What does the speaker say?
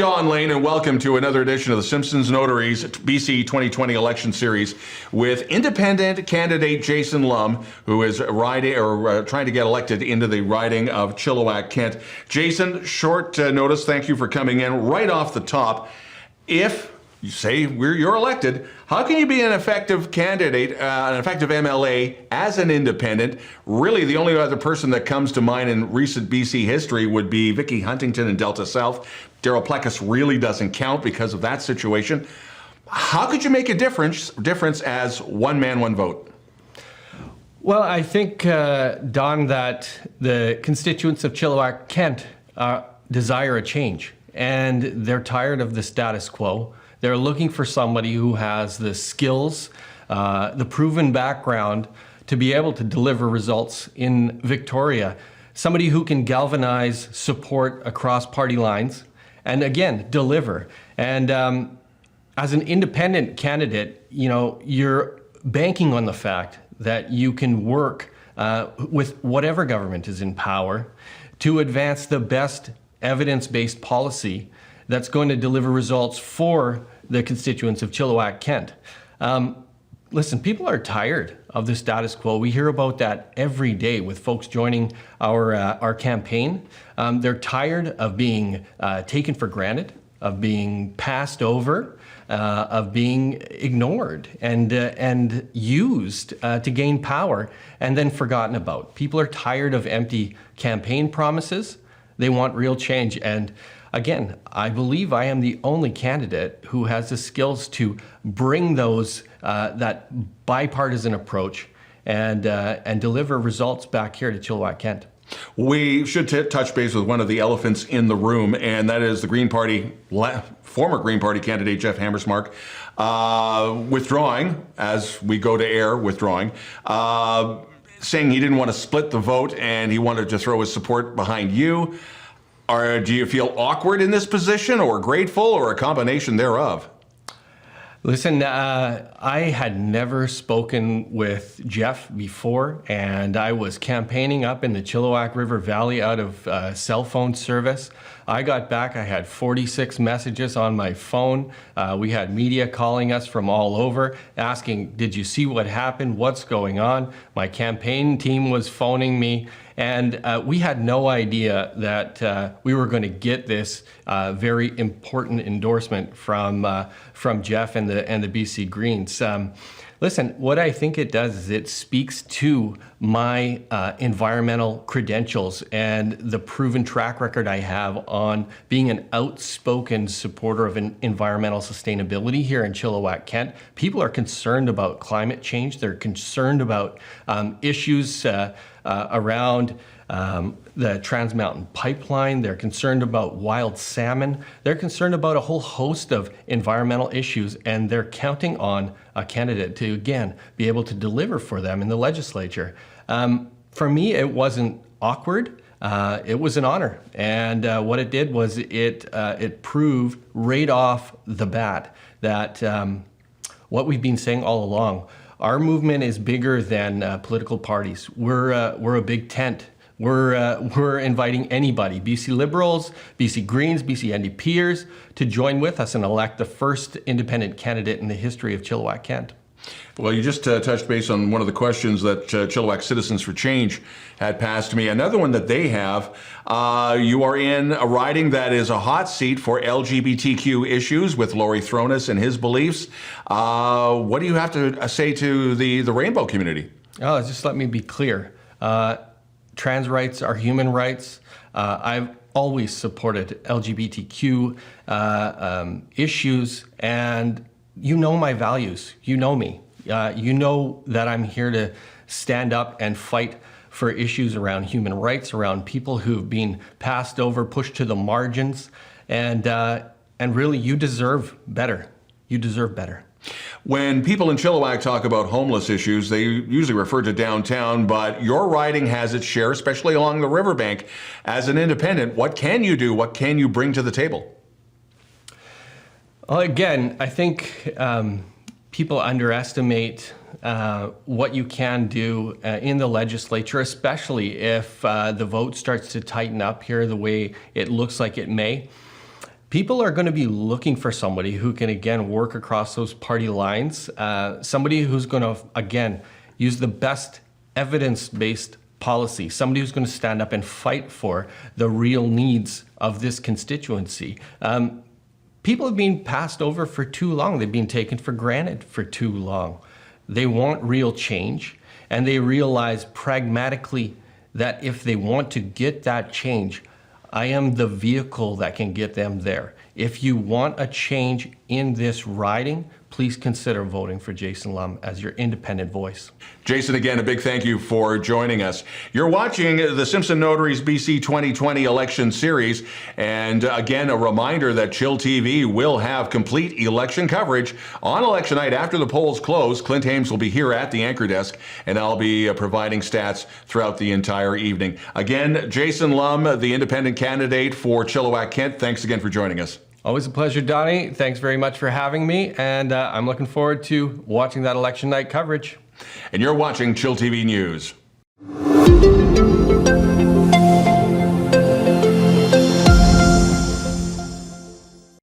Don Lehn, and welcome to another edition of the Simpson Notaries BC 2020 election series with independent candidate Jason Lum, who is trying to get elected into the riding of Chilliwack-Kent. Jason, short notice, thank you for coming in. Right off the top, if you say you're elected, how can you be an effective candidate, an effective MLA as an independent? Really, the only other person that comes to mind in recent BC history would be Vicky Huntington in Delta South. Darryl Plecas really doesn't count because of that situation. How could you make a difference as one man, one vote? Well, I think, Don, that the constituents of Chilliwack-Kent desire a change, and they're tired of the status quo. They're looking for somebody who has the skills, the proven background to be able to deliver results in Victoria. Somebody who can galvanize support across party lines and, again, deliver. And as an independent candidate, you know, you're banking on the fact that you can work with whatever government is in power to advance the best evidence-based policy that's going to deliver results for the constituents of Chilliwack-Kent. Listen, people are tired of the status quo. We hear about that every day with folks joining our campaign. They're tired of being taken for granted, of being passed over, of being ignored and used to gain power and then forgotten about. People are tired of empty campaign promises. They want real change. And again, I believe I am the only candidate who has the skills to bring those that bipartisan approach and deliver results back here to Chilliwack-Kent. We should touch base with one of the elephants in the room, and that is the Green Party, former Green Party candidate Jeff Hammersmark, withdrawing as we go to air, saying he didn't want to split the vote and he wanted to throw his support behind you. Or do you feel awkward in this position, or grateful, or a combination thereof? Listen, I had never spoken with Jeff before, and I was campaigning up in the Chilliwack River Valley out of cell phone service. I got back, I had 46 messages on my phone. We had media calling us from all over, asking, did you see what happened? What's going on? My campaign team was phoning me. And we had no idea that we were going to get this very important endorsement from Jeff and the BC Greens. Listen, what I think it does is it speaks to my environmental credentials and the proven track record I have on being an outspoken supporter of environmental sustainability here in Chilliwack-Kent. People are concerned about climate change. They're concerned about issues around the Trans Mountain Pipeline. They're concerned about wild salmon. They're concerned about a whole host of environmental issues, and they're counting on a candidate to, again, be able to deliver for them in the legislature. For me, it wasn't awkward. It was an honor. And what it did was it proved right off the bat that what we've been saying all along, our movement is bigger than political parties. We're a big tent. We're inviting anybody, BC Liberals, BC Greens, BC NDPers, to join with us and elect the first independent candidate in the history of Chilliwack-Kent. Well, you just touched base on one of the questions that Chilliwack Citizens for Change had passed to me. Another one that they have, you are in a riding that is a hot seat for LGBTQ issues with Laurie Thronis and his beliefs. What do you have to say to the rainbow community? Oh, just let me be clear. Trans rights are human rights. I've always supported LGBTQ issues, and you know my values. You know me. You know that I'm here to stand up and fight for issues around human rights, around people who've been passed over, pushed to the margins, and really, you deserve better. You deserve better. When people in Chilliwack talk about homeless issues, they usually refer to downtown, but your riding has its share, especially along the riverbank. As an independent, what can you do? What can you bring to the table? Well, again, I think people underestimate what you can do in the legislature, especially if the vote starts to tighten up here the way it looks like it may. People are going to be looking for somebody who can, again, work across those party lines, somebody who's going to, again, use the best evidence-based policy, somebody who's going to stand up and fight for the real needs of this constituency. People have been passed over for too long. They've been taken for granted for too long. They want real change, and they realize pragmatically that if they want to get that change, I am the vehicle that can get them there. If you want a change in this riding, please consider voting for Jason Lum as your independent voice. Jason, again, a big thank you for joining us. You're watching the Simpson Notaries BC 2020 election series. And again, a reminder that chillTV will have complete election coverage on election night after the polls close. Clint Hames will be here at the anchor desk, and I'll be providing stats throughout the entire evening. Again, Jason Lum, the independent candidate for Chilliwack-Kent, thanks again for joining us. Always a pleasure, Donnie. Thanks very much for having me, and I'm looking forward to watching that election night coverage. And you're watching chillTV News.